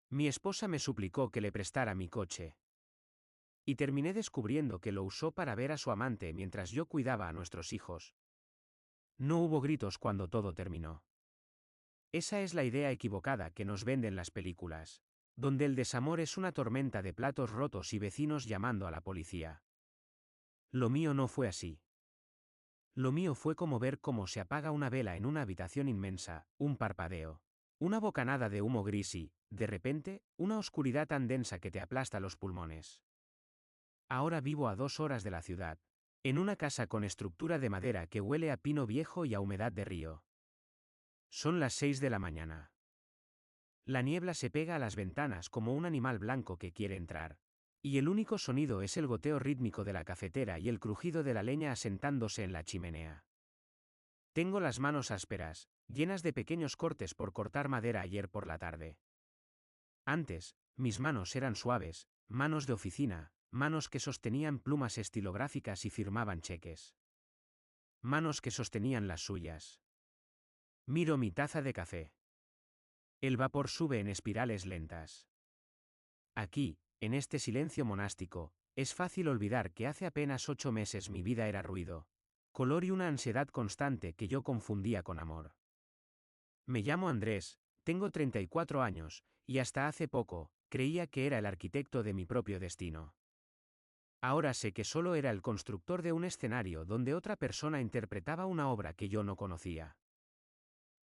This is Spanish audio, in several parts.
Mi esposa me suplicó que le prestara mi coche. Y terminé descubriendo que lo usó para ver a su amante mientras yo cuidaba a nuestros hijos. No hubo gritos cuando todo terminó. Esa es la idea equivocada que nos venden las películas, donde el desamor es una tormenta de platos rotos y vecinos llamando a la policía. Lo mío no fue así. Lo mío fue como ver cómo se apaga una vela en una habitación inmensa, un parpadeo, una bocanada de humo gris y, de repente, una oscuridad tan densa que te aplasta los pulmones. Ahora vivo a 2 horas de la ciudad, en una casa con estructura de madera que huele a pino viejo y a humedad de río. Son las 6 de la mañana. La niebla se pega a las ventanas como un animal blanco que quiere entrar. Y el único sonido es el goteo rítmico de la cafetera y el crujido de la leña asentándose en la chimenea. Tengo las manos ásperas, llenas de pequeños cortes por cortar madera ayer por la tarde. Antes, mis manos eran suaves, manos de oficina, manos que sostenían plumas estilográficas y firmaban cheques. Manos que sostenían las suyas. Miro mi taza de café. El vapor sube en espirales lentas. Aquí, en este silencio monástico, es fácil olvidar que hace apenas 8 meses mi vida era ruido, color y una ansiedad constante que yo confundía con amor. Me llamo Andrés, tengo 34 años, y hasta hace poco, creía que era el arquitecto de mi propio destino. Ahora sé que solo era el constructor de un escenario donde otra persona interpretaba una obra que yo no conocía.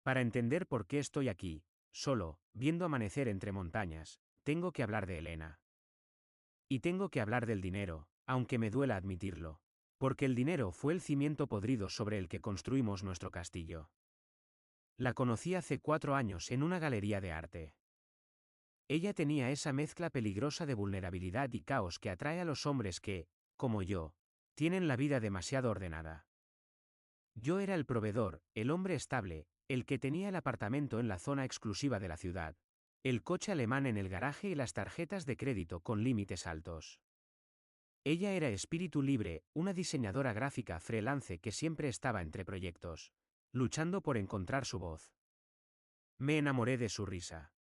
Para entender por qué estoy aquí, solo, viendo amanecer entre montañas, tengo que hablar de Elena. Y tengo que hablar del dinero, aunque me duela admitirlo. Porque el dinero fue el cimiento podrido sobre el que construimos nuestro castillo. La conocí hace 4 años en una galería de arte. Ella tenía esa mezcla peligrosa de vulnerabilidad y caos que atrae a los hombres que, como yo, tienen la vida demasiado ordenada. Yo era el proveedor, el hombre estable, el que tenía el apartamento en la zona exclusiva de la ciudad, el coche alemán en el garaje y las tarjetas de crédito con límites altos. Ella era espíritu libre, una diseñadora gráfica freelance que siempre estaba entre proyectos, luchando por encontrar su voz. Me enamoré de su risa.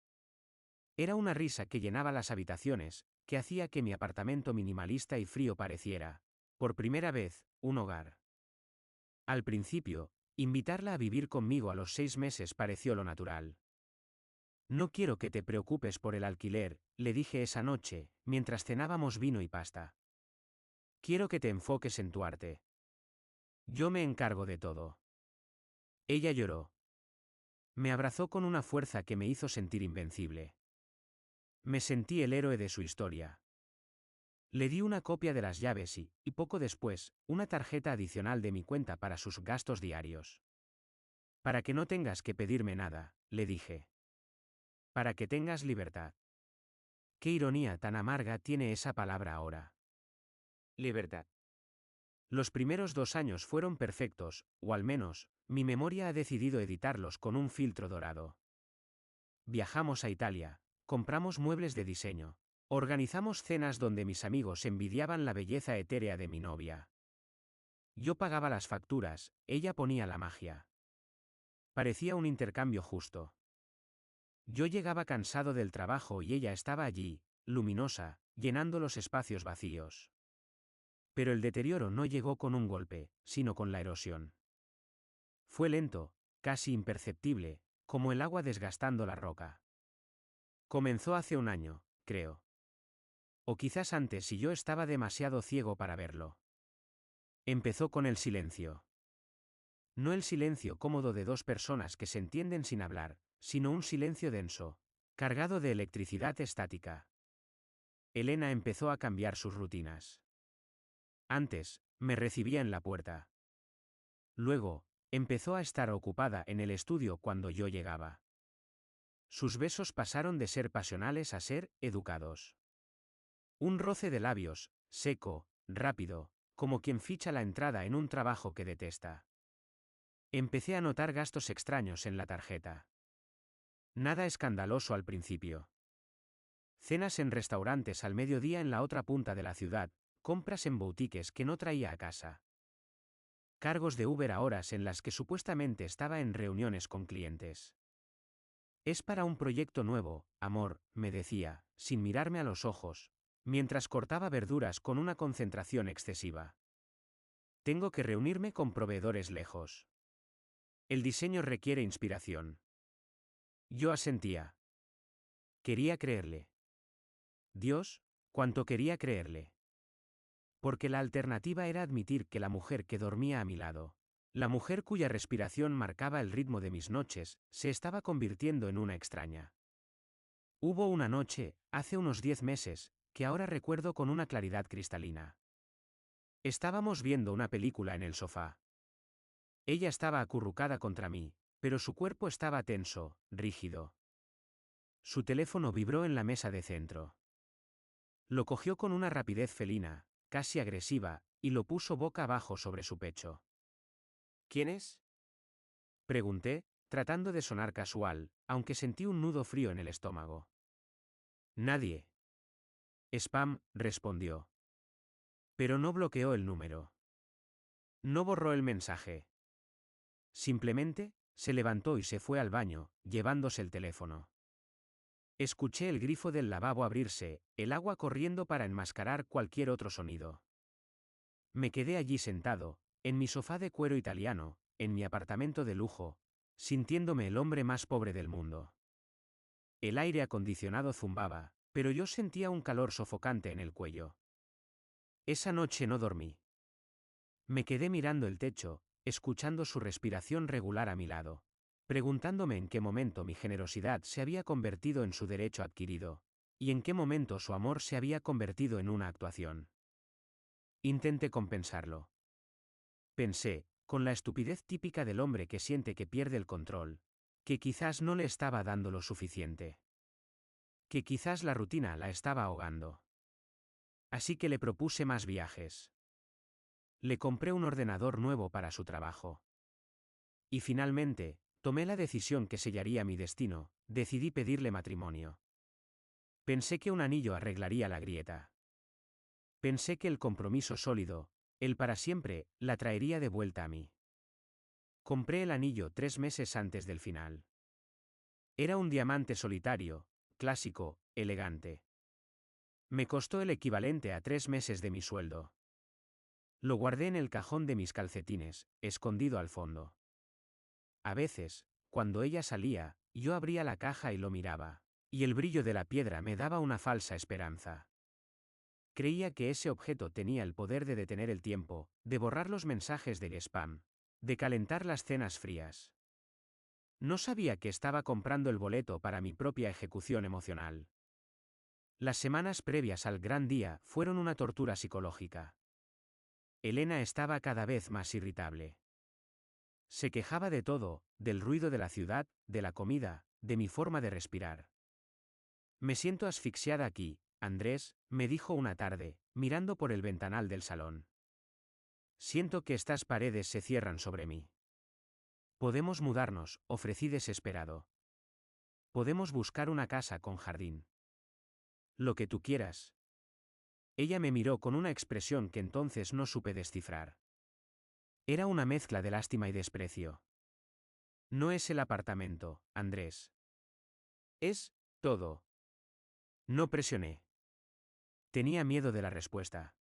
Era una risa que llenaba las habitaciones, que hacía que mi apartamento minimalista y frío pareciera, por primera vez, un hogar. Al principio, invitarla a vivir conmigo a los 6 meses pareció lo natural. No quiero que te preocupes por el alquiler, le dije esa noche, mientras cenábamos vino y pasta. Quiero que te enfoques en tu arte. Yo me encargo de todo. Ella lloró. Me abrazó con una fuerza que me hizo sentir invencible. Me sentí el héroe de su historia. Le di una copia de las llaves y poco después, una tarjeta adicional de mi cuenta para sus gastos diarios. Para que no tengas que pedirme nada, le dije. Para que tengas libertad. Qué ironía tan amarga tiene esa palabra ahora. Libertad. Los primeros 2 años fueron perfectos, o al menos, mi memoria ha decidido editarlos con un filtro dorado. Viajamos a Italia, compramos muebles de diseño, organizamos cenas donde mis amigos envidiaban la belleza etérea de mi novia. Yo pagaba las facturas, ella ponía la magia. Parecía un intercambio justo. Yo llegaba cansado del trabajo y ella estaba allí, luminosa, llenando los espacios vacíos. Pero el deterioro no llegó con un golpe, sino con la erosión. Fue lento, casi imperceptible, como el agua desgastando la roca. Comenzó hace un año, creo. O quizás antes si yo estaba demasiado ciego para verlo. Empezó con el silencio. No el silencio cómodo de dos personas que se entienden sin hablar, sino un silencio denso, cargado de electricidad estática. Elena empezó a cambiar sus rutinas. Antes, me recibía en la puerta. Luego, empezó a estar ocupada en el estudio cuando yo llegaba. Sus besos pasaron de ser pasionales a ser educados. Un roce de labios, seco, rápido, como quien ficha la entrada en un trabajo que detesta. Empecé a notar gastos extraños en la tarjeta. Nada escandaloso al principio. Cenas en restaurantes al mediodía en la otra punta de la ciudad, compras en boutiques que no traía a casa. Cargos de Uber a horas en las que supuestamente estaba en reuniones con clientes. Es para un proyecto nuevo, amor, me decía, sin mirarme a los ojos, mientras cortaba verduras con una concentración excesiva. Tengo que reunirme con proveedores lejos. El diseño requiere inspiración. Yo asentía. Quería creerle. Dios, cuánto quería creerle. Porque la alternativa era admitir que la mujer que dormía a mi lado, la mujer cuya respiración marcaba el ritmo de mis noches, se estaba convirtiendo en una extraña. Hubo una noche, hace unos 10 meses, que ahora recuerdo con una claridad cristalina. Estábamos viendo una película en el sofá. Ella estaba acurrucada contra mí, pero su cuerpo estaba tenso, rígido. Su teléfono vibró en la mesa de centro. Lo cogió con una rapidez felina, casi agresiva, y lo puso boca abajo sobre su pecho. ¿Quién es? Pregunté, tratando de sonar casual, aunque sentí un nudo frío en el estómago. Nadie. Spam, respondió. Pero no bloqueó el número. No borró el mensaje. Simplemente, se levantó y se fue al baño, llevándose el teléfono. Escuché el grifo del lavabo abrirse, el agua corriendo para enmascarar cualquier otro sonido. Me quedé allí sentado, en mi sofá de cuero italiano, en mi apartamento de lujo, sintiéndome el hombre más pobre del mundo. El aire acondicionado zumbaba, pero yo sentía un calor sofocante en el cuello. Esa noche no dormí. Me quedé mirando el techo, escuchando su respiración regular a mi lado, preguntándome en qué momento mi generosidad se había convertido en su derecho adquirido, y en qué momento su amor se había convertido en una actuación. Intenté compensarlo. Pensé, con la estupidez típica del hombre que siente que pierde el control, que quizás no le estaba dando lo suficiente. Que quizás la rutina la estaba ahogando. Así que le propuse más viajes. Le compré un ordenador nuevo para su trabajo. Y finalmente, tomé la decisión que sellaría mi destino, decidí pedirle matrimonio. Pensé que un anillo arreglaría la grieta. Pensé que el compromiso sólido, el para siempre, la traería de vuelta a mí. Compré el anillo 3 meses antes del final. Era un diamante solitario, clásico, elegante. Me costó el equivalente a 3 meses de mi sueldo. Lo guardé en el cajón de mis calcetines, escondido al fondo. A veces, cuando ella salía, yo abría la caja y lo miraba, y el brillo de la piedra me daba una falsa esperanza. Creía que ese objeto tenía el poder de detener el tiempo, de borrar los mensajes del spam, de calentar las cenas frías. No sabía que estaba comprando el boleto para mi propia ejecución emocional. Las semanas previas al gran día fueron una tortura psicológica. Elena estaba cada vez más irritable. Se quejaba de todo, del ruido de la ciudad, de la comida, de mi forma de respirar. Me siento asfixiada aquí, Andrés, me dijo una tarde, mirando por el ventanal del salón. Siento que estas paredes se cierran sobre mí. Podemos mudarnos, ofrecí desesperado. Podemos buscar una casa con jardín. Lo que tú quieras. Ella me miró con una expresión que entonces no supe descifrar. Era una mezcla de lástima y desprecio. No es el apartamento, Andrés. Es todo. No presioné. Tenía miedo de la respuesta.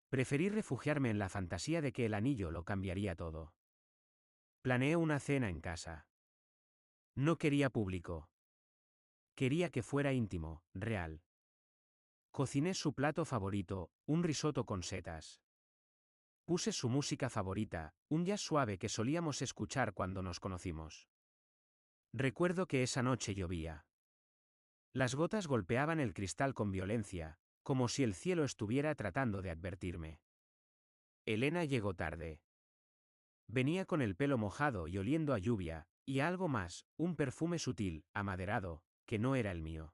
Preferí refugiarme en la fantasía de que el anillo lo cambiaría todo. Planeé una cena en casa. No quería público. Quería que fuera íntimo, real. Cociné su plato favorito, un risotto con setas. Puse su música favorita, un jazz suave que solíamos escuchar cuando nos conocimos. Recuerdo que esa noche llovía. Las gotas golpeaban el cristal con violencia, como si el cielo estuviera tratando de advertirme. Elena llegó tarde. Venía con el pelo mojado y oliendo a lluvia, y a algo más, un perfume sutil, amaderado, que no era el mío.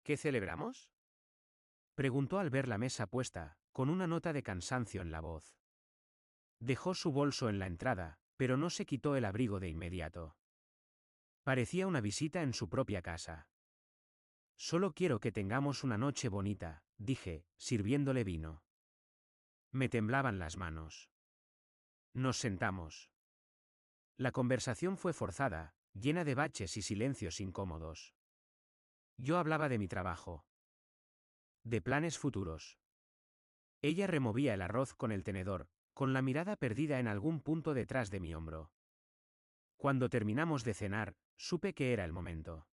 ¿Qué celebramos? Preguntó al ver la mesa puesta, con una nota de cansancio en la voz. Dejó su bolso en la entrada, pero no se quitó el abrigo de inmediato. Parecía una visita en su propia casa. Solo quiero que tengamos una noche bonita, dije, sirviéndole vino. Me temblaban las manos. Nos sentamos. La conversación fue forzada, llena de baches y silencios incómodos. Yo hablaba de mi trabajo. De planes futuros. Ella removía el arroz con el tenedor, con la mirada perdida en algún punto detrás de mi hombro. Cuando terminamos de cenar, supe que era el momento.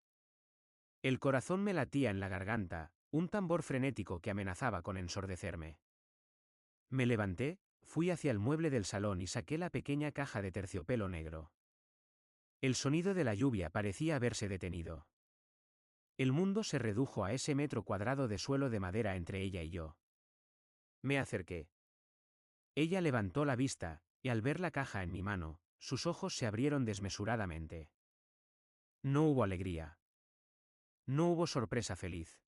El corazón me latía en la garganta, un tambor frenético que amenazaba con ensordecerme. Me levanté, fui hacia el mueble del salón y saqué la pequeña caja de terciopelo negro. El sonido de la lluvia parecía haberse detenido. El mundo se redujo a ese metro cuadrado de suelo de madera entre ella y yo. Me acerqué. Ella levantó la vista, y al ver la caja en mi mano, sus ojos se abrieron desmesuradamente. No hubo alegría. No hubo sorpresa feliz.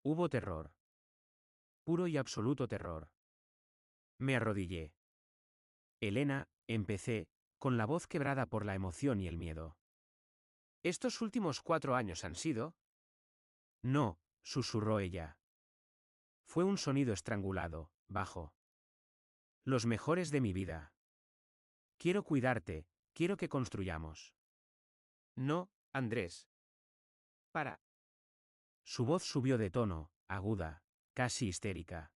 Hubo terror. Puro y absoluto terror. Me arrodillé. Elena, empecé, con la voz quebrada por la emoción y el miedo. ¿Estos últimos 4 años han sido? No, susurró ella. Fue un sonido estrangulado, bajo. Los mejores de mi vida. Quiero cuidarte, quiero que construyamos. No, Andrés. Para. Su voz subió de tono, aguda, casi histérica.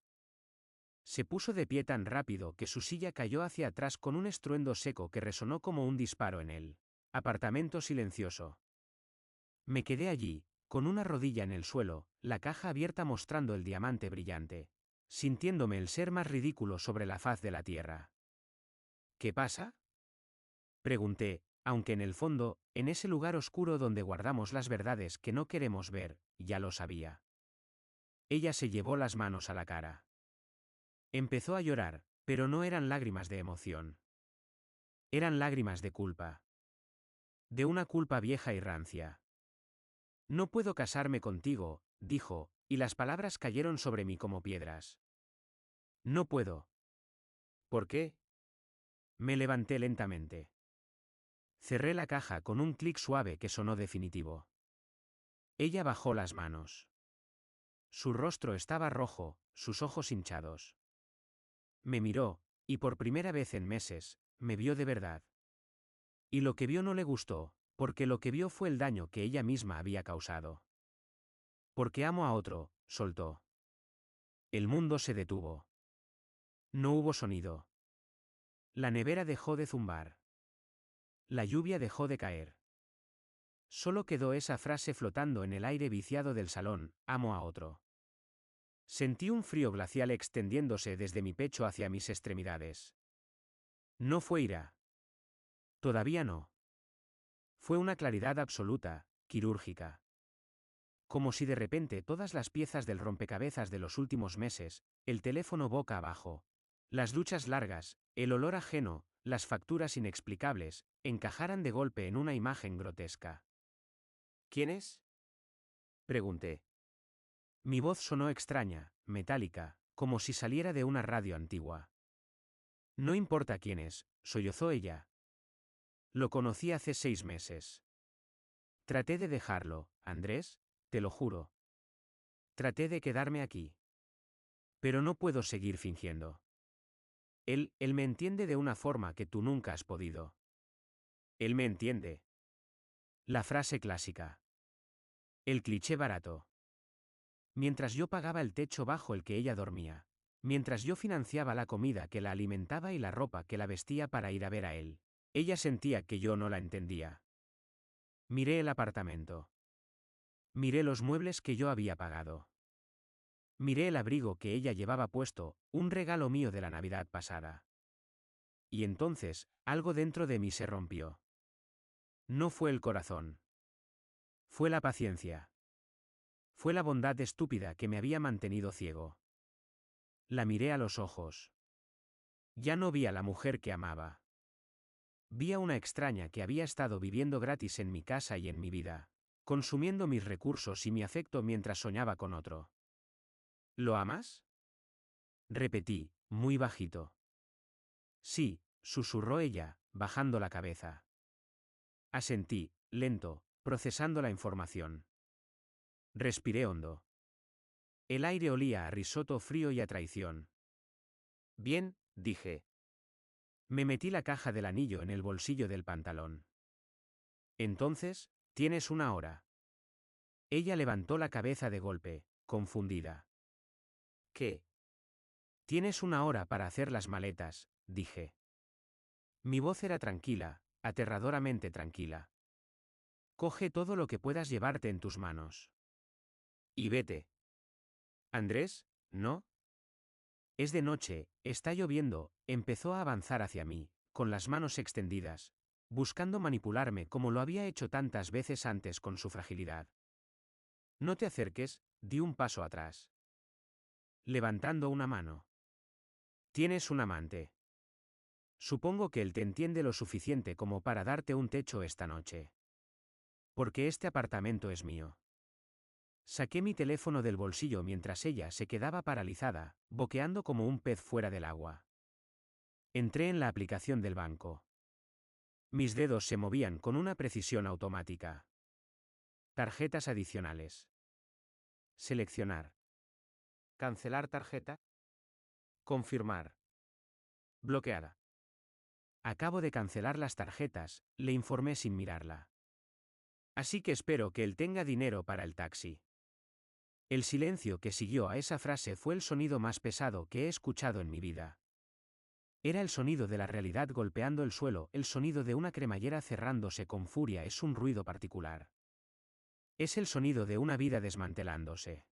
Se puso de pie tan rápido que su silla cayó hacia atrás con un estruendo seco que resonó como un disparo en el apartamento silencioso. Me quedé allí, con una rodilla en el suelo, la caja abierta mostrando el diamante brillante, sintiéndome el ser más ridículo sobre la faz de la tierra. ¿Qué pasa? Pregunté, aunque en el fondo, en ese lugar oscuro donde guardamos las verdades que no queremos ver, ya lo sabía. Ella se llevó las manos a la cara. Empezó a llorar, pero no eran lágrimas de emoción. Eran lágrimas de culpa. De una culpa vieja y rancia. No puedo casarme contigo, dijo, y las palabras cayeron sobre mí como piedras. No puedo. ¿Por qué? Me levanté lentamente. Cerré la caja con un clic suave que sonó definitivo. Ella bajó las manos. Su rostro estaba rojo, sus ojos hinchados. Me miró, y por primera vez en meses, me vio de verdad. Y lo que vio no le gustó, porque lo que vio fue el daño que ella misma había causado. Porque amo a otro, soltó. El mundo se detuvo. No hubo sonido. La nevera dejó de zumbar. La lluvia dejó de caer. Solo quedó esa frase flotando en el aire viciado del salón, amo a otro. Sentí un frío glacial extendiéndose desde mi pecho hacia mis extremidades. No fue ira. Todavía no. Fue una claridad absoluta, quirúrgica. Como si de repente todas las piezas del rompecabezas de los últimos meses, el teléfono boca abajo, las duchas largas, el olor ajeno, las facturas inexplicables, encajaran de golpe en una imagen grotesca. ¿Quién es? Pregunté. Mi voz sonó extraña, metálica, como si saliera de una radio antigua. No importa quién es, sollozó ella. Lo conocí hace 6 meses. Traté de dejarlo, Andrés, te lo juro. Traté de quedarme aquí. Pero no puedo seguir fingiendo. Él me entiende de una forma que tú nunca has podido. Él me entiende. La frase clásica. El cliché barato. Mientras yo pagaba el techo bajo el que ella dormía. Mientras yo financiaba la comida que la alimentaba y la ropa que la vestía para ir a ver a él. Ella sentía que yo no la entendía. Miré el apartamento. Miré los muebles que yo había pagado. Miré el abrigo que ella llevaba puesto, un regalo mío de la Navidad pasada. Y entonces, algo dentro de mí se rompió. No fue el corazón. Fue la paciencia. Fue la bondad estúpida que me había mantenido ciego. La miré a los ojos. Ya no vi a la mujer que amaba. Vi a una extraña que había estado viviendo gratis en mi casa y en mi vida, consumiendo mis recursos y mi afecto mientras soñaba con otro. ¿Lo amas? Repetí, muy bajito. Sí, susurró ella, bajando la cabeza. Asentí, lento, procesando la información. Respiré hondo. El aire olía a risotto frío y a traición. Bien, dije. Me metí la caja del anillo en el bolsillo del pantalón. Entonces, tienes una hora. Ella levantó la cabeza de golpe, confundida. ¿Qué? Tienes una hora para hacer las maletas, dije. Mi voz era tranquila, aterradoramente tranquila. Coge todo lo que puedas llevarte en tus manos. Y vete. Andrés, ¿no? Es de noche, está lloviendo, empezó a avanzar hacia mí, con las manos extendidas, buscando manipularme como lo había hecho tantas veces antes con su fragilidad. No te acerques, di un paso atrás. Levantando una mano. Tienes un amante. Supongo que él te entiende lo suficiente como para darte un techo esta noche. Porque este apartamento es mío. Saqué mi teléfono del bolsillo mientras ella se quedaba paralizada, boqueando como un pez fuera del agua. Entré en la aplicación del banco. Mis dedos se movían con una precisión automática. Tarjetas adicionales. Seleccionar. Cancelar tarjeta. Confirmar. Bloqueada. Acabo de cancelar las tarjetas, le informé sin mirarla. Así que espero que él tenga dinero para el taxi. El silencio que siguió a esa frase fue el sonido más pesado que he escuchado en mi vida. Era el sonido de la realidad golpeando el suelo, el sonido de una cremallera cerrándose con furia es un ruido particular. Es el sonido de una vida desmantelándose.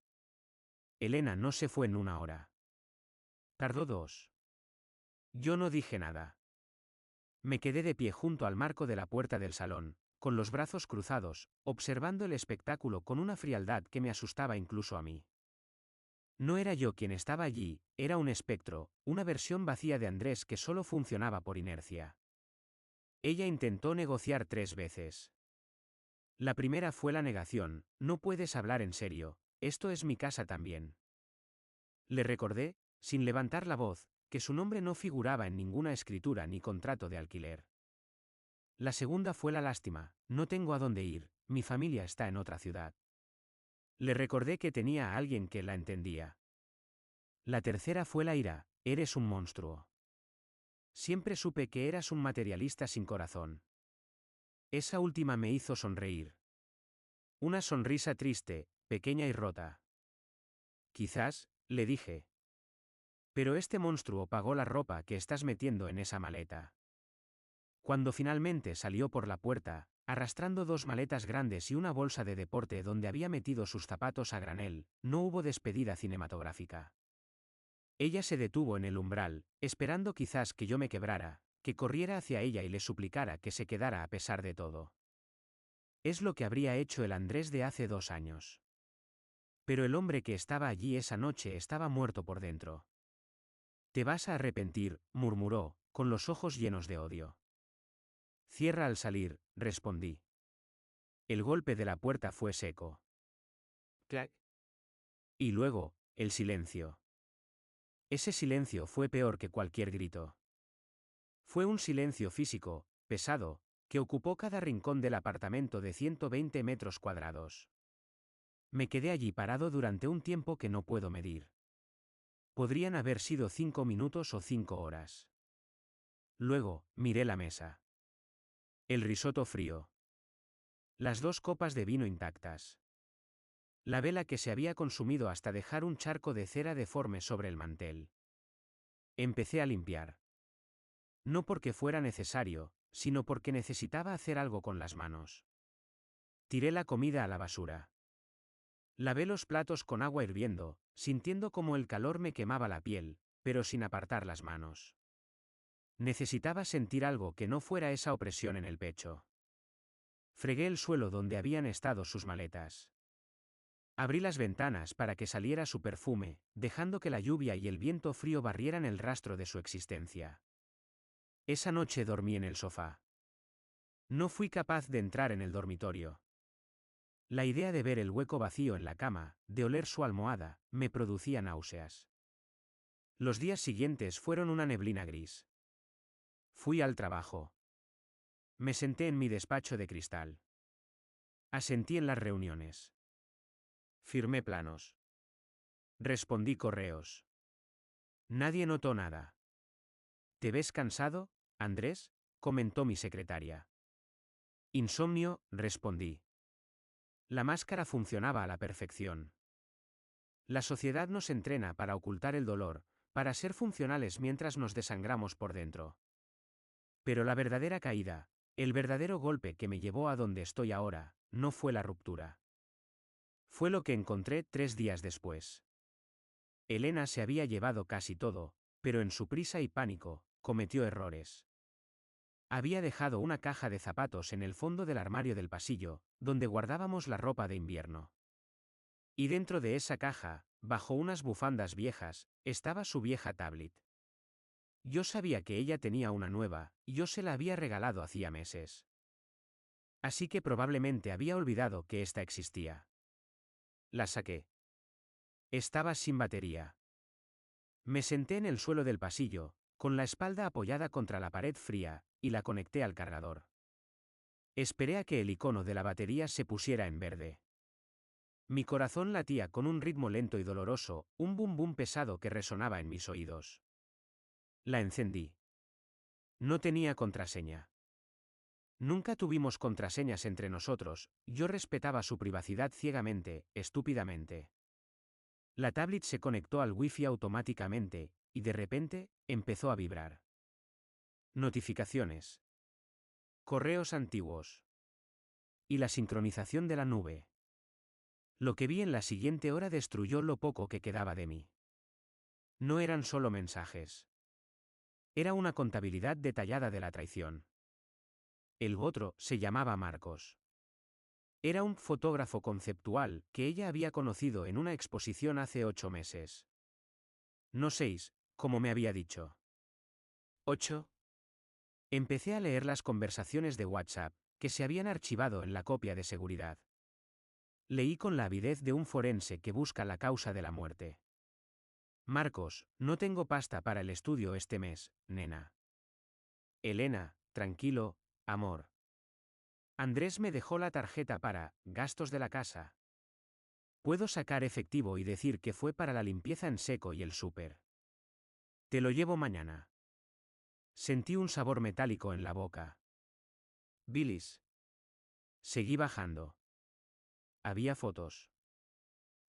Elena no se fue en una hora. Tardó 2. Yo no dije nada. Me quedé de pie junto al marco de la puerta del salón, con los brazos cruzados, observando el espectáculo con una frialdad que me asustaba incluso a mí. No era yo quien estaba allí, era un espectro, una versión vacía de Andrés que solo funcionaba por inercia. Ella intentó negociar 3 veces. La primera fue la negación, no puedes hablar en serio, esto es mi casa también. Le recordé, sin levantar la voz, que su nombre no figuraba en ninguna escritura ni contrato de alquiler. La segunda fue la lástima, no tengo a dónde ir, mi familia está en otra ciudad. Le recordé que tenía a alguien que la entendía. La tercera fue la ira, eres un monstruo. Siempre supe que eras un materialista sin corazón. Esa última me hizo sonreír. Una sonrisa triste, pequeña y rota. Quizás, le dije. Pero este monstruo pagó la ropa que estás metiendo en esa maleta. Cuando finalmente salió por la puerta, arrastrando 2 maletas grandes y una bolsa de deporte donde había metido sus zapatos a granel, no hubo despedida cinematográfica. Ella se detuvo en el umbral, esperando quizás que yo me quebrara, que corriera hacia ella y le suplicara que se quedara a pesar de todo. Es lo que habría hecho el Andrés de hace 2 años. Pero el hombre que estaba allí esa noche estaba muerto por dentro. Te vas a arrepentir, murmuró, con los ojos llenos de odio. Cierra al salir, respondí. El golpe de la puerta fue seco. Clac. Y luego, el silencio. Ese silencio fue peor que cualquier grito. Fue un silencio físico, pesado, que ocupó cada rincón del apartamento de 120 metros cuadrados. Me quedé allí parado durante un tiempo que no puedo medir. Podrían haber sido 5 minutos o 5 horas. Luego, miré la mesa. El risotto frío. Las 2 copas de vino intactas. La vela que se había consumido hasta dejar un charco de cera deforme sobre el mantel. Empecé a limpiar. No porque fuera necesario, sino porque necesitaba hacer algo con las manos. Tiré la comida a la basura. Lavé los platos con agua hirviendo, sintiendo como el calor me quemaba la piel, pero sin apartar las manos. Necesitaba sentir algo que no fuera esa opresión en el pecho. Fregué el suelo donde habían estado sus maletas. Abrí las ventanas para que saliera su perfume, dejando que la lluvia y el viento frío barrieran el rastro de su existencia. Esa noche dormí en el sofá. No fui capaz de entrar en el dormitorio. La idea de ver el hueco vacío en la cama, de oler su almohada, me producía náuseas. Los días siguientes fueron una neblina gris. Fui al trabajo. Me senté en mi despacho de cristal. Asentí en las reuniones. Firmé planos. Respondí correos. Nadie notó nada. ¿Te ves cansado, Andrés?, comentó mi secretaria. Insomnio, respondí. La máscara funcionaba a la perfección. La sociedad nos entrena para ocultar el dolor, para ser funcionales mientras nos desangramos por dentro. Pero la verdadera caída, el verdadero golpe que me llevó a donde estoy ahora, no fue la ruptura. Fue lo que encontré 3 días después. Elena se había llevado casi todo, pero en su prisa y pánico, cometió errores. Había dejado una caja de zapatos en el fondo del armario del pasillo, donde guardábamos la ropa de invierno. Y dentro de esa caja, bajo unas bufandas viejas, estaba su vieja tablet. Yo sabía que ella tenía una nueva, y yo se la había regalado hacía meses. Así que probablemente había olvidado que ésta existía. La saqué. Estaba sin batería. Me senté en el suelo del pasillo, con la espalda apoyada contra la pared fría, y la conecté al cargador. Esperé a que el icono de la batería se pusiera en verde. Mi corazón latía con un ritmo lento y doloroso, un bum bum pesado que resonaba en mis oídos. La encendí. No tenía contraseña. Nunca tuvimos contraseñas entre nosotros, yo respetaba su privacidad ciegamente, estúpidamente. La tablet se conectó al wifi automáticamente, y de repente, empezó a vibrar. Notificaciones. Correos antiguos. Y la sincronización de la nube. Lo que vi en la siguiente hora destruyó lo poco que quedaba de mí. No eran solo mensajes. Era una contabilidad detallada de la traición. El otro se llamaba Marcos. Era un fotógrafo conceptual que ella había conocido en una exposición hace 8 meses. No 6, como me había dicho. 8. Empecé a leer las conversaciones de WhatsApp, que se habían archivado en la copia de seguridad. Leí con la avidez de un forense que busca la causa de la muerte. Marcos, no tengo pasta para el estudio este mes, nena. Elena, tranquilo, amor. Andrés me dejó la tarjeta para gastos de la casa. Puedo sacar efectivo y decir que fue para la limpieza en seco y el súper. Te lo llevo mañana. Sentí un sabor metálico en la boca. Bilis. Seguí bajando. Había fotos.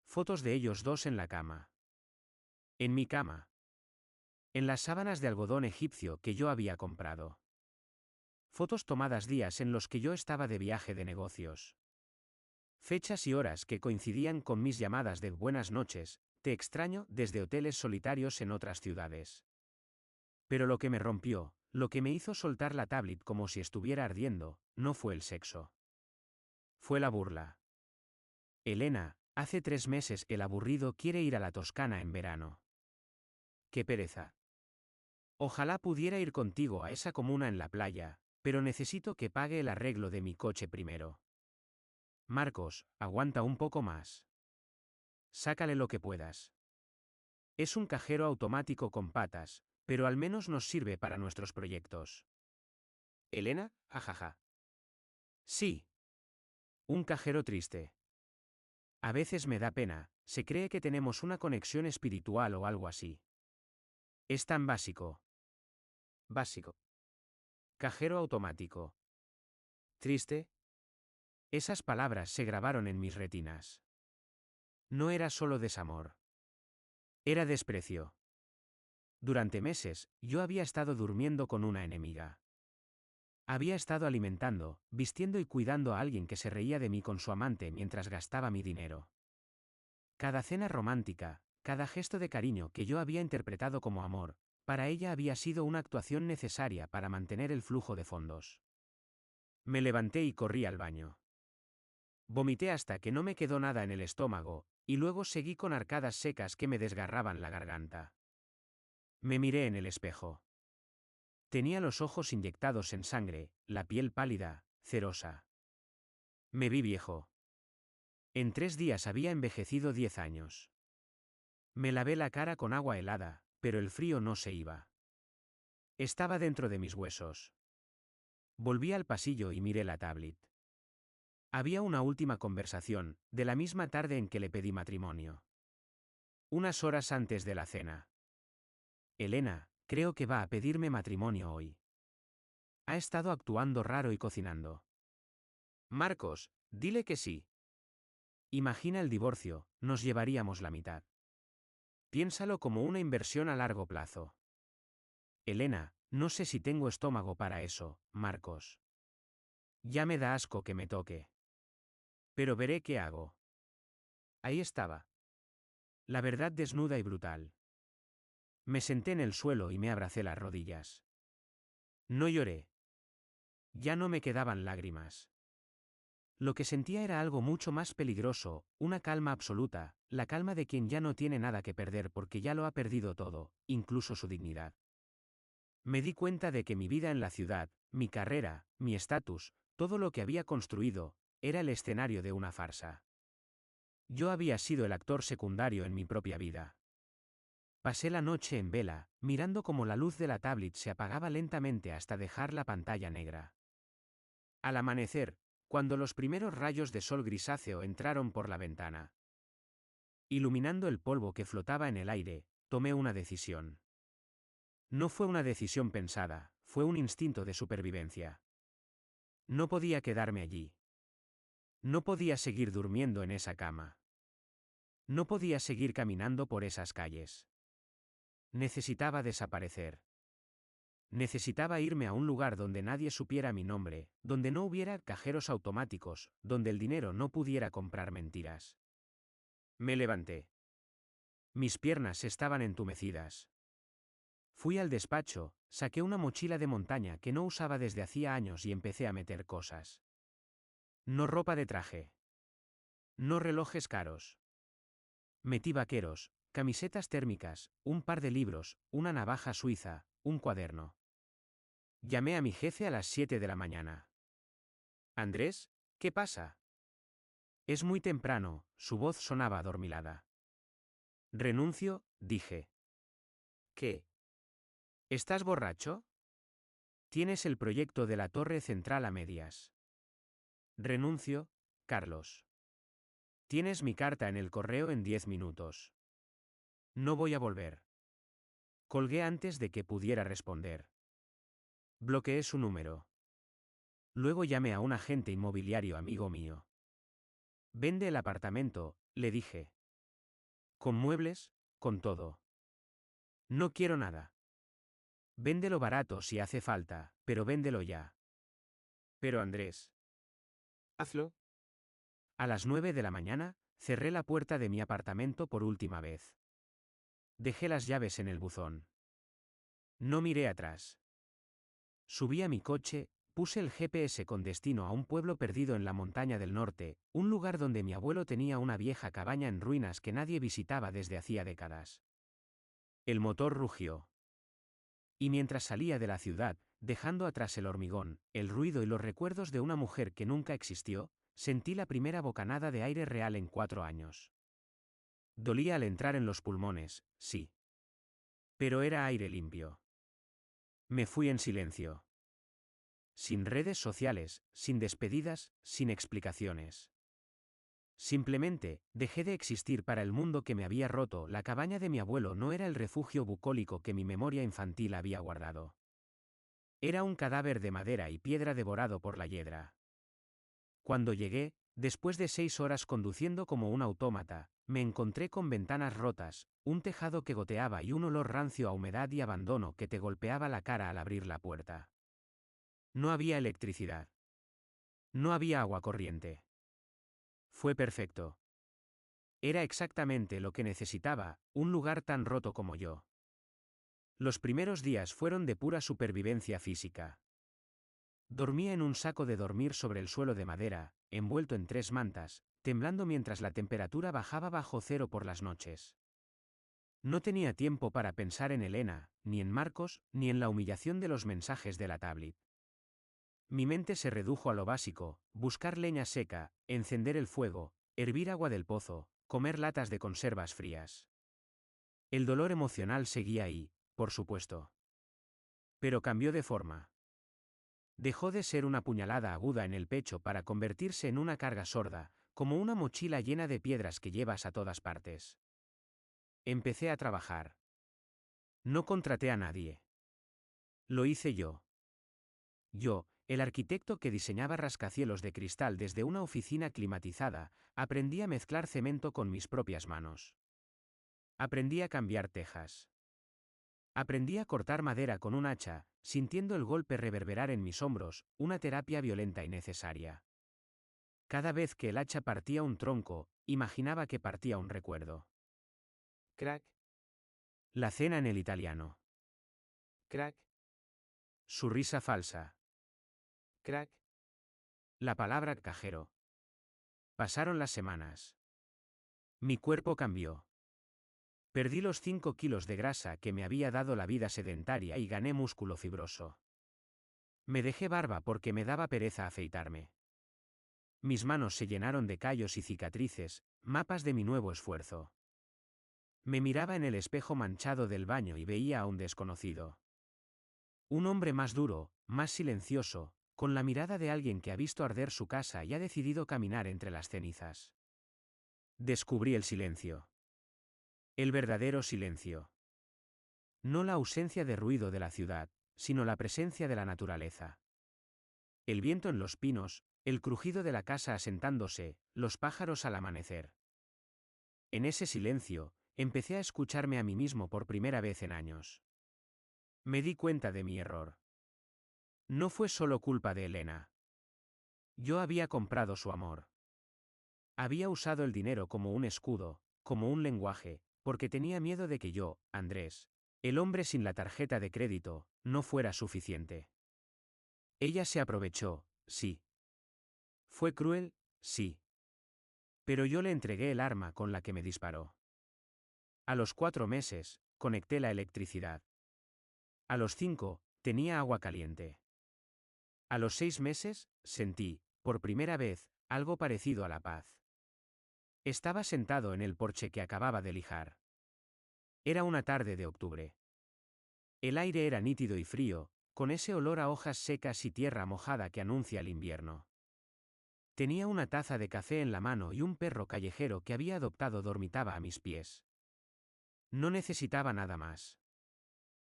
Fotos de ellos dos en la cama. En mi cama. En las sábanas de algodón egipcio que yo había comprado. Fotos tomadas días en los que yo estaba de viaje de negocios. Fechas y horas que coincidían con mis llamadas de buenas noches, te extraño, desde hoteles solitarios en otras ciudades. Pero lo que me rompió, lo que me hizo soltar la tablet como si estuviera ardiendo, no fue el sexo. Fue la burla. Elena, hace 3 meses el aburrido quiere ir a la Toscana en verano. ¡Qué pereza! Ojalá pudiera ir contigo a esa comuna en la playa, pero necesito que pague el arreglo de mi coche primero. Marcos, aguanta un poco más. Sácale lo que puedas. Es un cajero automático con patas, pero al menos nos sirve para nuestros proyectos. Elena, ajaja. Sí. Un cajero triste. A veces me da pena, se cree que tenemos una conexión espiritual o algo así. Es tan básico. Básico. Cajero automático. Triste. Esas palabras se grabaron en mis retinas. No era solo desamor. Era desprecio. Durante meses, yo había estado durmiendo con una enemiga. Había estado alimentando, vistiendo y cuidando a alguien que se reía de mí con su amante mientras gastaba mi dinero. Cada cena romántica, cada gesto de cariño que yo había interpretado como amor, para ella había sido una actuación necesaria para mantener el flujo de fondos. Me levanté y corrí al baño. Vomité hasta que no me quedó nada en el estómago, y luego seguí con arcadas secas que me desgarraban la garganta. Me miré en el espejo. Tenía los ojos inyectados en sangre, la piel pálida, cerosa. Me vi viejo. En 3 días había envejecido 10 años. Me lavé la cara con agua helada, pero el frío no se iba. Estaba dentro de mis huesos. Volví al pasillo y miré la tablet. Había una última conversación, de la misma tarde en que le pedí matrimonio. Unas horas antes de la cena. Elena, creo que va a pedirme matrimonio hoy. Ha estado actuando raro y cocinando. Marcos, dile que sí. Imagina el divorcio, nos llevaríamos la mitad. Piénsalo como una inversión a largo plazo. Elena, no sé si tengo estómago para eso, Marcos. Ya me da asco que me toque. Pero veré qué hago. Ahí estaba. La verdad desnuda y brutal. Me senté en el suelo y me abracé las rodillas. No lloré. Ya no me quedaban lágrimas. Lo que sentía era algo mucho más peligroso, una calma absoluta, la calma de quien ya no tiene nada que perder porque ya lo ha perdido todo, incluso su dignidad. Me di cuenta de que mi vida en la ciudad, mi carrera, mi estatus, todo lo que había construido, era el escenario de una farsa. Yo había sido el actor secundario en mi propia vida. Pasé la noche en vela, mirando cómo la luz de la tablet se apagaba lentamente hasta dejar la pantalla negra. Al amanecer, cuando los primeros rayos de sol grisáceo entraron por la ventana, iluminando el polvo que flotaba en el aire, tomé una decisión. No fue una decisión pensada, fue un instinto de supervivencia. No podía quedarme allí. No podía seguir durmiendo en esa cama. No podía seguir caminando por esas calles. Necesitaba desaparecer. Necesitaba irme a un lugar donde nadie supiera mi nombre, donde no hubiera cajeros automáticos, donde el dinero no pudiera comprar mentiras. Me levanté. Mis piernas estaban entumecidas. Fui al despacho, saqué una mochila de montaña que no usaba desde hacía años y empecé a meter cosas. No ropa de traje. No relojes caros. Metí vaqueros, camisetas térmicas, un par de libros, una navaja suiza, un cuaderno. Llamé a mi jefe a las 7 de la mañana. Andrés, ¿qué pasa? Es muy temprano, su voz sonaba adormilada. Renuncio, dije. ¿Qué? ¿Estás borracho? Tienes el proyecto de la torre central a medias. Renuncio, Carlos. Tienes mi carta en el correo en 10 minutos. No voy a volver. Colgué antes de que pudiera responder. Bloqueé su número. Luego llamé a un agente inmobiliario amigo mío. Vende el apartamento, le dije. Con muebles, con todo. No quiero nada. Véndelo barato si hace falta, pero véndelo ya. Pero Andrés. Hazlo. A las 9 de la mañana, cerré la puerta de mi apartamento por última vez. Dejé las llaves en el buzón. No miré atrás. Subí a mi coche, puse el GPS con destino a un pueblo perdido en la montaña del norte, un lugar donde mi abuelo tenía una vieja cabaña en ruinas que nadie visitaba desde hacía décadas. El motor rugió. Y mientras salía de la ciudad, dejando atrás el hormigón, el ruido y los recuerdos de una mujer que nunca existió, sentí la primera bocanada de aire real en 4 años. Dolía al entrar en los pulmones, sí. Pero era aire limpio. Me fui en silencio. Sin redes sociales, sin despedidas, sin explicaciones. Simplemente, dejé de existir para el mundo que me había roto. La cabaña de mi abuelo no era el refugio bucólico que mi memoria infantil había guardado. Era un cadáver de madera y piedra devorado por la hiedra. Cuando llegué, después de 6 horas conduciendo como un autómata, me encontré con ventanas rotas, un tejado que goteaba y un olor rancio a humedad y abandono que te golpeaba la cara al abrir la puerta. No había electricidad. No había agua corriente. Fue perfecto. Era exactamente lo que necesitaba, un lugar tan roto como yo. Los primeros días fueron de pura supervivencia física. Dormía en un saco de dormir sobre el suelo de madera, envuelto en 3 mantas, temblando mientras la temperatura bajaba bajo cero por las noches. No tenía tiempo para pensar en Elena, ni en Marcos, ni en la humillación de los mensajes de la tablet. Mi mente se redujo a lo básico: buscar leña seca, encender el fuego, hervir agua del pozo, comer latas de conservas frías. El dolor emocional seguía ahí, por supuesto. Pero cambió de forma. Dejó de ser una puñalada aguda en el pecho para convertirse en una carga sorda, como una mochila llena de piedras que llevas a todas partes. Empecé a trabajar. No contraté a nadie. Lo hice yo. Yo, El arquitecto que diseñaba rascacielos de cristal desde una oficina climatizada, aprendí a mezclar cemento con mis propias manos. Aprendí a cambiar tejas. Aprendí a cortar madera con un hacha, sintiendo el golpe reverberar en mis hombros, una terapia violenta y necesaria. Cada vez que el hacha partía un tronco, imaginaba que partía un recuerdo. Crack, La cena en el italiano. crack, Su risa falsa. crack. La palabra cajero. Pasaron las semanas. Mi cuerpo cambió. Perdí los 5 kilos de grasa que me había dado la vida sedentaria y gané músculo fibroso. Me dejé barba porque me daba pereza afeitarme. Mis manos se llenaron de callos y cicatrices, mapas de mi nuevo esfuerzo. Me miraba en el espejo manchado del baño y veía a un desconocido. Un hombre más duro, más silencioso, con la mirada de alguien que ha visto arder su casa y ha decidido caminar entre las cenizas. Descubrí el silencio. El verdadero silencio. No la ausencia de ruido de la ciudad, sino la presencia de la naturaleza. El viento en los pinos, el crujido de la casa asentándose, los pájaros al amanecer. En ese silencio, empecé a escucharme a mí mismo por primera vez en años. Me di cuenta de mi error. No fue solo culpa de Elena. Yo había comprado su amor. Había usado el dinero como un escudo, como un lenguaje, porque tenía miedo de que yo, Andrés, el hombre sin la tarjeta de crédito, no fuera suficiente. Ella se aprovechó, sí. Fue cruel, sí. Pero yo le entregué el arma con la que me disparó. A los 4 meses, conecté la electricidad. A los 5, tenía agua caliente. A los 6 meses, sentí, por primera vez, algo parecido a la paz. Estaba sentado en el porche que acababa de lijar. Era una tarde de octubre. El aire era nítido y frío, con ese olor a hojas secas y tierra mojada que anuncia el invierno. Tenía una taza de café en la mano y un perro callejero que había adoptado dormitaba a mis pies. No necesitaba nada más.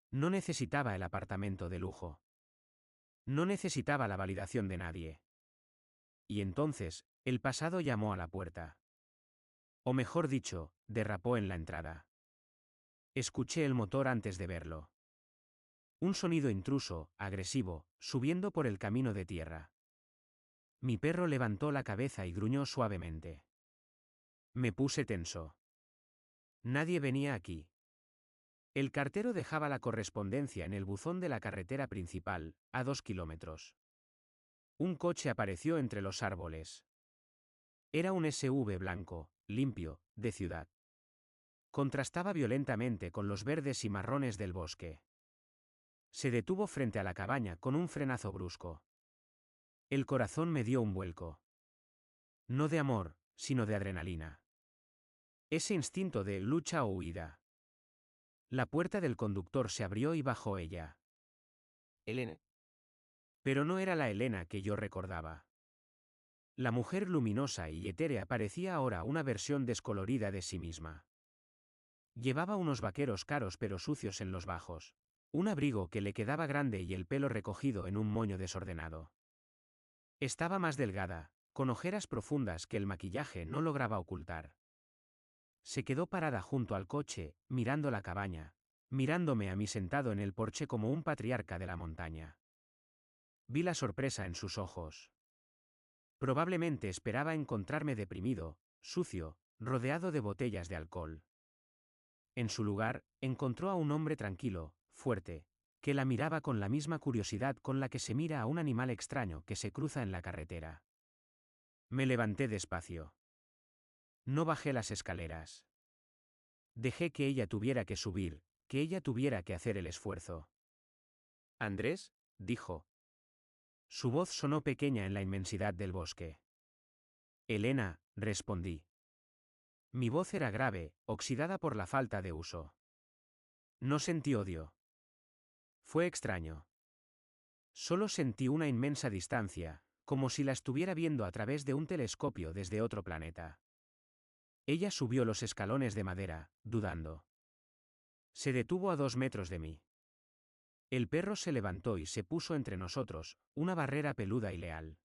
No necesitaba el apartamento de lujo. No necesitaba la validación de nadie. Y entonces, el pasado llamó a la puerta. O mejor dicho, derrapó en la entrada. Escuché el motor antes de verlo. Un sonido intruso, agresivo, subiendo por el camino de tierra. Mi perro levantó la cabeza y gruñó suavemente. Me puse tenso. Nadie venía aquí. El cartero dejaba la correspondencia en el buzón de la carretera principal, a 2 kilómetros. Un coche apareció entre los árboles. Era un SUV blanco, limpio, de ciudad. Contrastaba violentamente con los verdes y marrones del bosque. Se detuvo frente a la cabaña con un frenazo brusco. El corazón me dio un vuelco. No de amor, sino de adrenalina. Ese instinto de lucha o huida. La puerta del conductor se abrió y bajó ella. Elena, Pero no era la Elena que yo recordaba. La mujer luminosa y etérea parecía ahora una versión descolorida de sí misma. Llevaba unos vaqueros caros pero sucios en los bajos, un abrigo que le quedaba grande y el pelo recogido en un moño desordenado. Estaba más delgada, con ojeras profundas que el maquillaje no lograba ocultar. Se quedó parada junto al coche, mirando la cabaña, mirándome a mí sentado en el porche como un patriarca de la montaña. Vi la sorpresa en sus ojos. Probablemente esperaba encontrarme deprimido, sucio, rodeado de botellas de alcohol. En su lugar, encontró a un hombre tranquilo, fuerte, que la miraba con la misma curiosidad con la que se mira a un animal extraño que se cruza en la carretera. Me levanté despacio. No bajé las escaleras. Dejé que ella tuviera que subir, que ella tuviera que hacer el esfuerzo. Andrés, dijo. Su voz sonó pequeña en la inmensidad del bosque. Elena, respondí. Mi voz era grave, oxidada por la falta de uso. No sentí odio. Fue extraño. Solo sentí una inmensa distancia, como si la estuviera viendo a través de un telescopio desde otro planeta. Ella subió los escalones de madera, dudando. Se detuvo a 2 metros de mí. El perro se levantó y se puso entre nosotros, una barrera peluda y leal.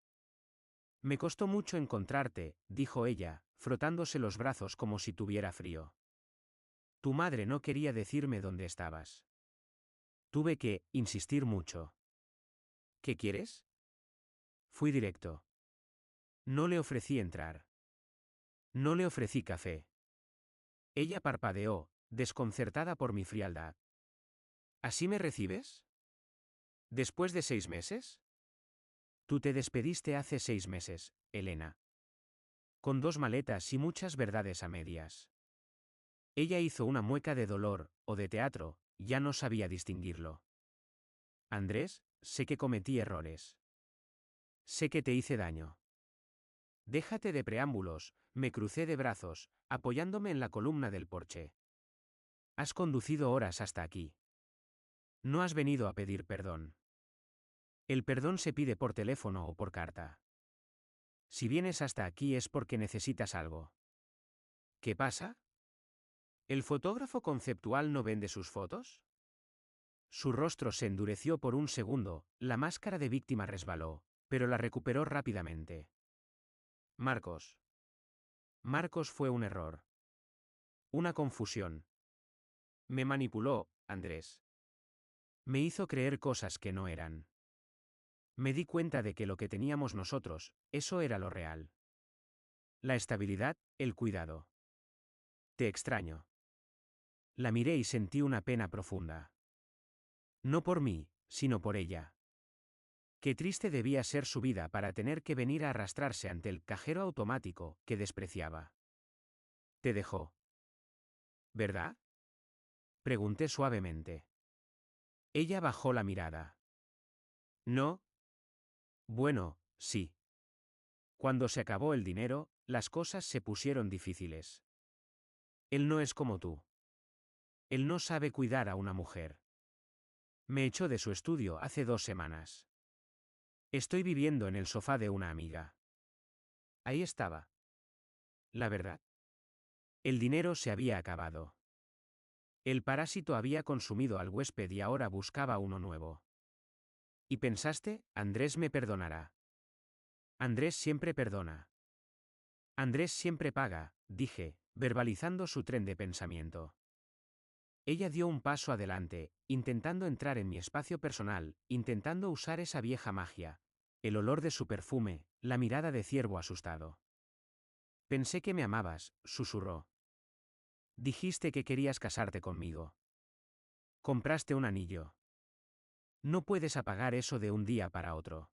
Me costó mucho encontrarte, dijo ella, frotándose los brazos como si tuviera frío. Tu madre no quería decirme dónde estabas. Tuve que insistir mucho. ¿Qué quieres? Fui directo. No le ofrecí entrar. No le ofrecí café. Ella parpadeó, desconcertada por mi frialdad. ¿Así me recibes? ¿Después de 6 meses? Tú te despediste hace 6 meses, Elena. Con 2 maletas y muchas verdades a medias. Ella hizo una mueca de dolor, o de teatro, ya no sabía distinguirlo. Andrés, sé que cometí errores. Sé que te hice daño. Déjate de preámbulos, me crucé de brazos, apoyándome en la columna del porche. Has conducido horas hasta aquí. No has venido a pedir perdón. El perdón se pide por teléfono o por carta. Si vienes hasta aquí es porque necesitas algo. ¿Qué pasa? ¿El fotógrafo conceptual no vende sus fotos? Su rostro se endureció por un segundo, la máscara de víctima resbaló, pero la recuperó rápidamente. Marcos. Marcos fue un error. Una confusión. Me manipuló, Andrés. Me hizo creer cosas que no eran. Me di cuenta de que lo que teníamos nosotros, eso era lo real. La estabilidad, el cuidado. Te extraño. La miré y sentí una pena profunda. No por mí, sino por ella. Qué triste debía ser su vida para tener que venir a arrastrarse ante el cajero automático que despreciaba. Te dejó. ¿Verdad? Pregunté suavemente. Ella bajó la mirada. No. Bueno, sí. Cuando se acabó el dinero, las cosas se pusieron difíciles. Él no es como tú. Él no sabe cuidar a una mujer. Me echó de su estudio hace 2 semanas. Estoy viviendo en el sofá de una amiga. Ahí estaba. La verdad. El dinero se había acabado. El parásito había consumido al huésped y ahora buscaba uno nuevo. ¿Y pensaste, Andrés me perdonará? Andrés siempre perdona. Andrés siempre paga, dije, verbalizando su tren de pensamiento. Ella dio un paso adelante, intentando entrar en mi espacio personal, intentando usar esa vieja magia. El olor de su perfume, la mirada de ciervo asustado. Pensé que me amabas, susurró. Dijiste que querías casarte conmigo. Compraste un anillo. No puedes apagar eso de un día para otro.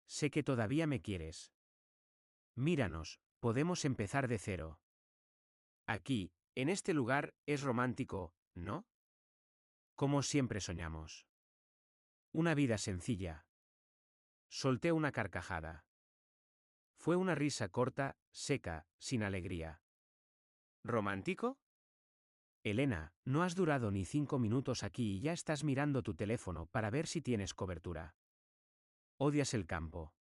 Sé que todavía me quieres. Míranos, podemos empezar de cero. Aquí, en este lugar, es romántico, ¿no? Como siempre soñamos. Una vida sencilla. Solté una carcajada. Fue una risa corta, seca, sin alegría. ¿Romántico? Elena, no has durado ni 5 minutos aquí y ya estás mirando tu teléfono para ver si tienes cobertura. Odias el campo.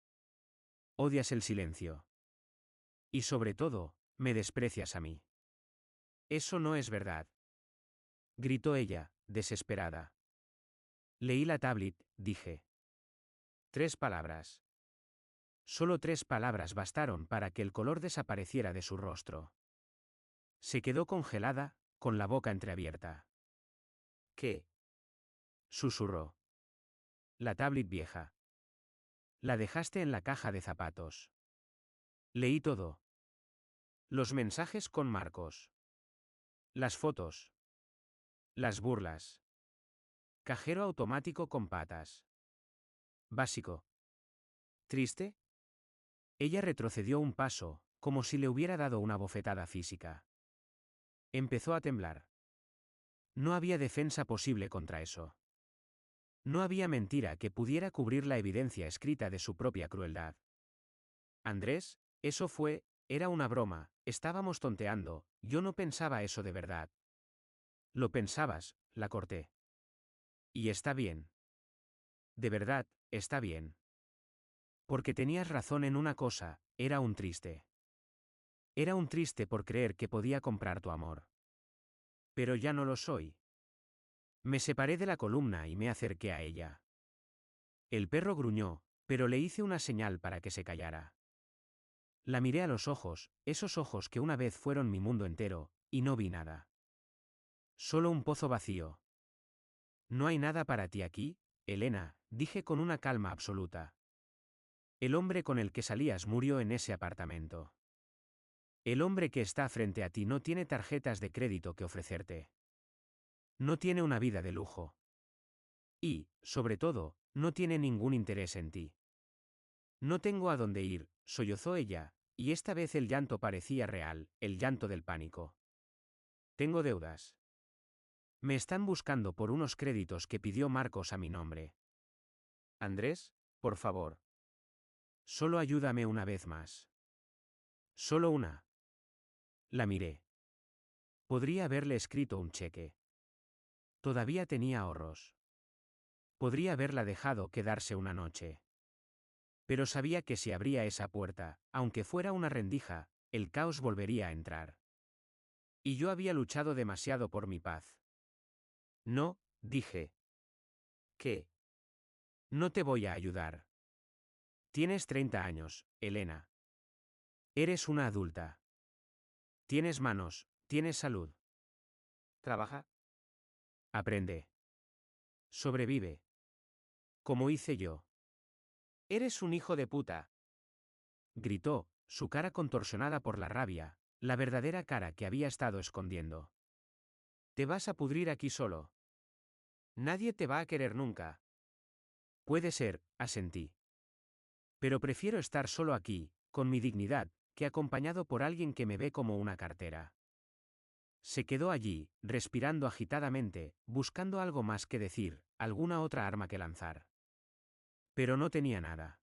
Odias el silencio. Y sobre todo, me desprecias a mí. Eso no es verdad. Gritó ella, desesperada. Leí la tablet, dije. 3 palabras. Solo 3 palabras bastaron para que el color desapareciera de su rostro. Se quedó congelada, con la boca entreabierta. ¿Qué? Susurró. La tablet vieja. La dejaste en la caja de zapatos. Leí todo. Los mensajes con Marcos. Las fotos. Las burlas. Cajero automático con patas. Básico. ¿Triste? Ella retrocedió un paso, como si le hubiera dado una bofetada física. Empezó a temblar. No había defensa posible contra eso. No había mentira que pudiera cubrir la evidencia escrita de su propia crueldad. Andrés, era una broma, estábamos tonteando, yo no pensaba eso de verdad. Lo pensabas, la corté. Y está bien. De verdad, está bien. Porque tenías razón en una cosa, era un triste. Era un triste por creer que podía comprar tu amor. Pero ya no lo soy. Me separé de la columna y me acerqué a ella. El perro gruñó, pero le hice una señal para que se callara. La miré a los ojos, esos ojos que una vez fueron mi mundo entero, y no vi nada. Solo un pozo vacío. No hay nada para ti aquí, Elena, dije con una calma absoluta. El hombre con el que salías murió en ese apartamento. El hombre que está frente a ti no tiene tarjetas de crédito que ofrecerte. No tiene una vida de lujo. Y, sobre todo, no tiene ningún interés en ti. No tengo a dónde ir, sollozó ella, y esta vez el llanto parecía real, el llanto del pánico. Tengo deudas. Me están buscando por unos créditos que pidió Marcos a mi nombre. Andrés, por favor. Solo ayúdame una vez más. Solo una. La miré. Podría haberle escrito un cheque. Todavía tenía ahorros. Podría haberla dejado quedarse una noche. Pero sabía que si abría esa puerta, aunque fuera una rendija, el caos volvería a entrar. Y yo había luchado demasiado por mi paz. No, dije. ¿Qué? No te voy a ayudar. Tienes 30 años, Elena. Eres una adulta. Tienes manos, tienes salud. Trabaja. Aprende. Sobrevive. Como hice yo. Eres un hijo de puta. Gritó, su cara contorsionada por la rabia, la verdadera cara que había estado escondiendo. Te vas a pudrir aquí solo. Nadie te va a querer nunca. Puede ser, asentí. Pero prefiero estar solo aquí, con mi dignidad, que acompañado por alguien que me ve como una cartera. Se quedó allí, respirando agitadamente, buscando algo más que decir, alguna otra arma que lanzar. Pero no tenía nada.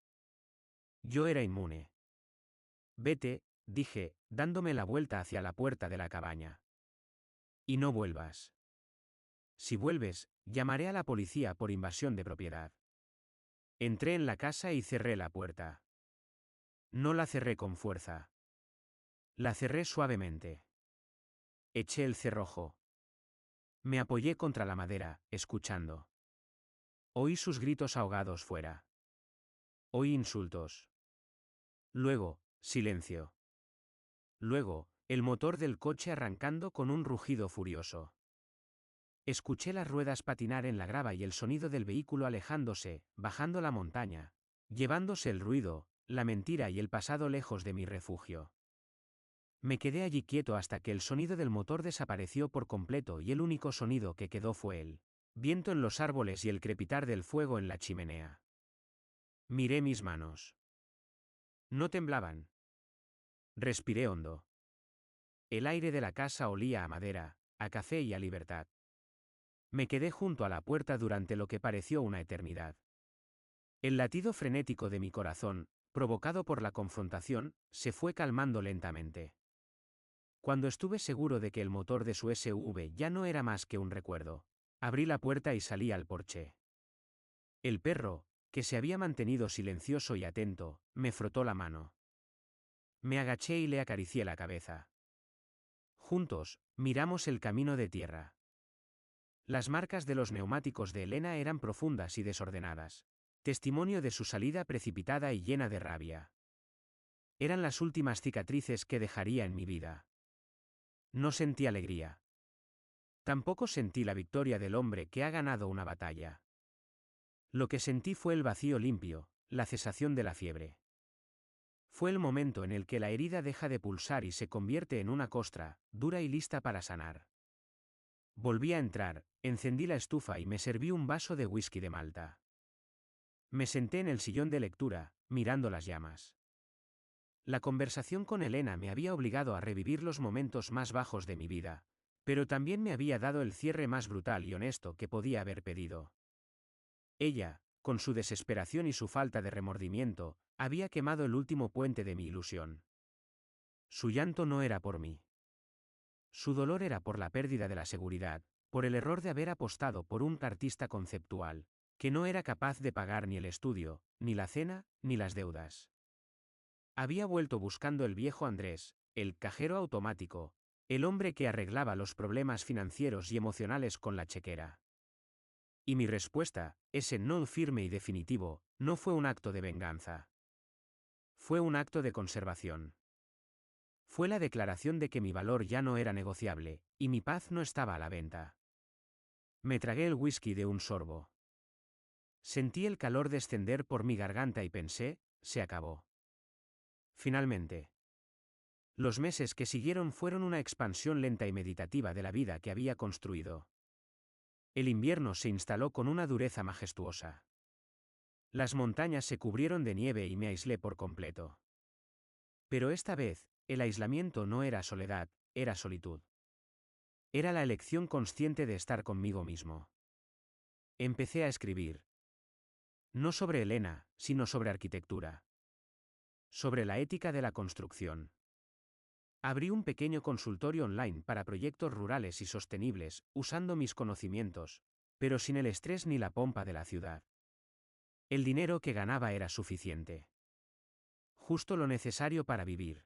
Yo era inmune. Vete, dije, dándome la vuelta hacia la puerta de la cabaña. Y no vuelvas. Si vuelves, llamaré a la policía por invasión de propiedad. Entré en la casa y cerré la puerta. No la cerré con fuerza. La cerré suavemente. Eché el cerrojo. Me apoyé contra la madera, escuchando. Oí sus gritos ahogados fuera. Oí insultos. Luego, silencio. Luego, el motor del coche arrancando con un rugido furioso. Escuché las ruedas patinar en la grava y el sonido del vehículo alejándose, bajando la montaña, llevándose el ruido, la mentira y el pasado lejos de mi refugio. Me quedé allí quieto hasta que el sonido del motor desapareció por completo y el único sonido que quedó fue el viento en los árboles y el crepitar del fuego en la chimenea. Miré mis manos. No temblaban. Respiré hondo. El aire de la casa olía a madera, a café y a libertad. Me quedé junto a la puerta durante lo que pareció una eternidad. El latido frenético de mi corazón, provocado por la confrontación, se fue calmando lentamente. Cuando estuve seguro de que el motor de su SUV ya no era más que un recuerdo, abrí la puerta y salí al porche. El perro, que se había mantenido silencioso y atento, me frotó la mano. Me agaché y le acaricié la cabeza. Juntos, miramos el camino de tierra. Las marcas de los neumáticos de Elena eran profundas y desordenadas, testimonio de su salida precipitada y llena de rabia. Eran las últimas cicatrices que dejaría en mi vida. No sentí alegría. Tampoco sentí la victoria del hombre que ha ganado una batalla. Lo que sentí fue el vacío limpio, la cesación de la fiebre. Fue el momento en el que la herida deja de pulsar y se convierte en una costra, dura y lista para sanar. Volví a entrar, encendí la estufa y me serví un vaso de whisky de Malta. Me senté en el sillón de lectura, mirando las llamas. La conversación con Elena me había obligado a revivir los momentos más bajos de mi vida, pero también me había dado el cierre más brutal y honesto que podía haber pedido. Ella, con su desesperación y su falta de remordimiento, había quemado el último puente de mi ilusión. Su llanto no era por mí. Su dolor era por la pérdida de la seguridad, por el error de haber apostado por un artista conceptual, que no era capaz de pagar ni el estudio, ni la cena, ni las deudas. Había vuelto buscando el viejo Andrés, el cajero automático, el hombre que arreglaba los problemas financieros y emocionales con la chequera. Y mi respuesta, ese no firme y definitivo, no fue un acto de venganza. Fue un acto de conservación. Fue la declaración de que mi valor ya no era negociable, y mi paz no estaba a la venta. Me tragué el whisky de un sorbo. Sentí el calor descender por mi garganta y pensé, se acabó. Finalmente. Los meses que siguieron fueron una expansión lenta y meditativa de la vida que había construido. El invierno se instaló con una dureza majestuosa. Las montañas se cubrieron de nieve y me aislé por completo. Pero esta vez, el aislamiento no era soledad, era solitud. Era la elección consciente de estar conmigo mismo. Empecé a escribir. No sobre Elena, sino sobre arquitectura. Sobre la ética de la construcción. Abrí un pequeño consultorio online para proyectos rurales y sostenibles, usando mis conocimientos, pero sin el estrés ni la pompa de la ciudad. El dinero que ganaba era suficiente. Justo lo necesario para vivir.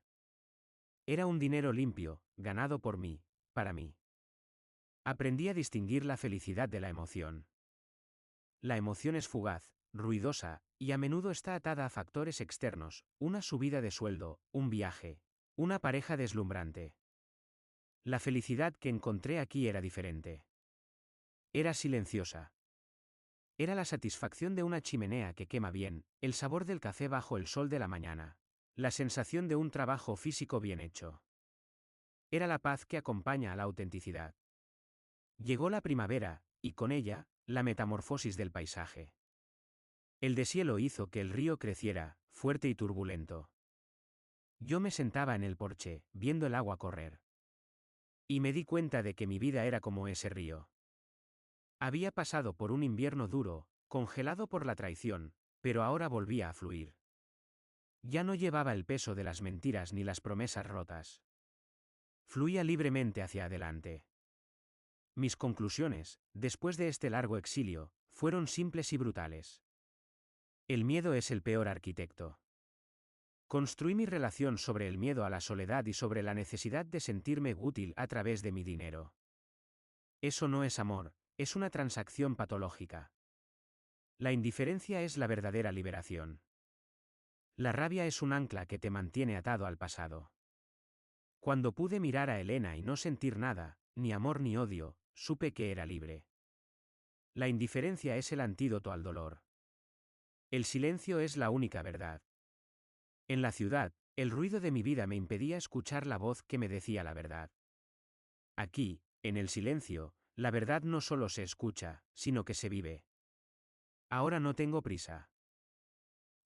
Era un dinero limpio, ganado por mí, para mí. Aprendí a distinguir la felicidad de la emoción. La emoción es fugaz, ruidosa, y a menudo está atada a factores externos, una subida de sueldo, un viaje, una pareja deslumbrante. La felicidad que encontré aquí era diferente. Era silenciosa. Era la satisfacción de una chimenea que quema bien, el sabor del café bajo el sol de la mañana, la sensación de un trabajo físico bien hecho. Era la paz que acompaña a la autenticidad. Llegó la primavera, y con ella, la metamorfosis del paisaje. El deshielo hizo que el río creciera, fuerte y turbulento. Yo me sentaba en el porche, viendo el agua correr. Y me di cuenta de que mi vida era como ese río. Había pasado por un invierno duro, congelado por la traición, pero ahora volvía a fluir. Ya no llevaba el peso de las mentiras ni las promesas rotas. Fluía libremente hacia adelante. Mis conclusiones, después de este largo exilio, fueron simples y brutales. El miedo es el peor arquitecto. Construí mi relación sobre el miedo a la soledad y sobre la necesidad de sentirme útil a través de mi dinero. Eso no es amor, es una transacción patológica. La indiferencia es la verdadera liberación. La rabia es un ancla que te mantiene atado al pasado. Cuando pude mirar a Elena y no sentir nada, ni amor ni odio, supe que era libre. La indiferencia es el antídoto al dolor. El silencio es la única verdad. En la ciudad, el ruido de mi vida me impedía escuchar la voz que me decía la verdad. Aquí, en el silencio, la verdad no solo se escucha, sino que se vive. Ahora no tengo prisa.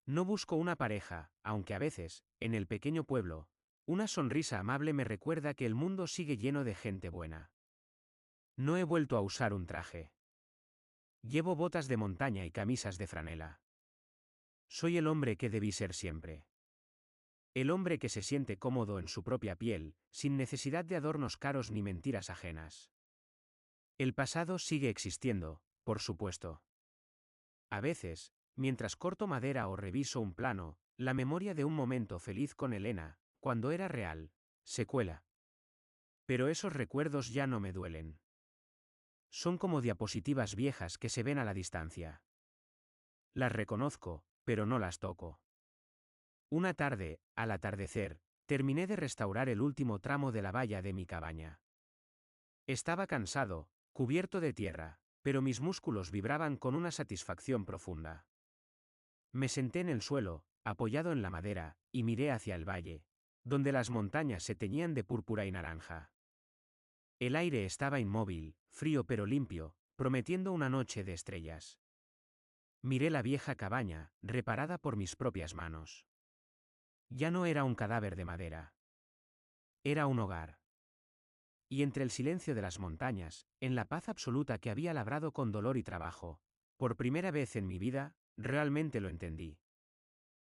No busco una pareja, aunque a veces, en el pequeño pueblo, una sonrisa amable me recuerda que el mundo sigue lleno de gente buena. No he vuelto a usar un traje. Llevo botas de montaña y camisas de franela. Soy el hombre que debí ser siempre. El hombre que se siente cómodo en su propia piel, sin necesidad de adornos caros ni mentiras ajenas. El pasado sigue existiendo, por supuesto. A veces, mientras corto madera o reviso un plano, la memoria de un momento feliz con Elena, cuando era real, se cuela. Pero esos recuerdos ya no me duelen. Son como diapositivas viejas que se ven a la distancia. Las reconozco, pero no las toco. Una tarde, al atardecer, terminé de restaurar el último tramo de la valla de mi cabaña. Estaba cansado, cubierto de tierra, pero mis músculos vibraban con una satisfacción profunda. Me senté en el suelo, apoyado en la madera, y miré hacia el valle, donde las montañas se teñían de púrpura y naranja. El aire estaba inmóvil, frío pero limpio, prometiendo una noche de estrellas. Miré la vieja cabaña, reparada por mis propias manos. Ya no era un cadáver de madera. Era un hogar. Y entre el silencio de las montañas, en la paz absoluta que había labrado con dolor y trabajo, por primera vez en mi vida, realmente lo entendí.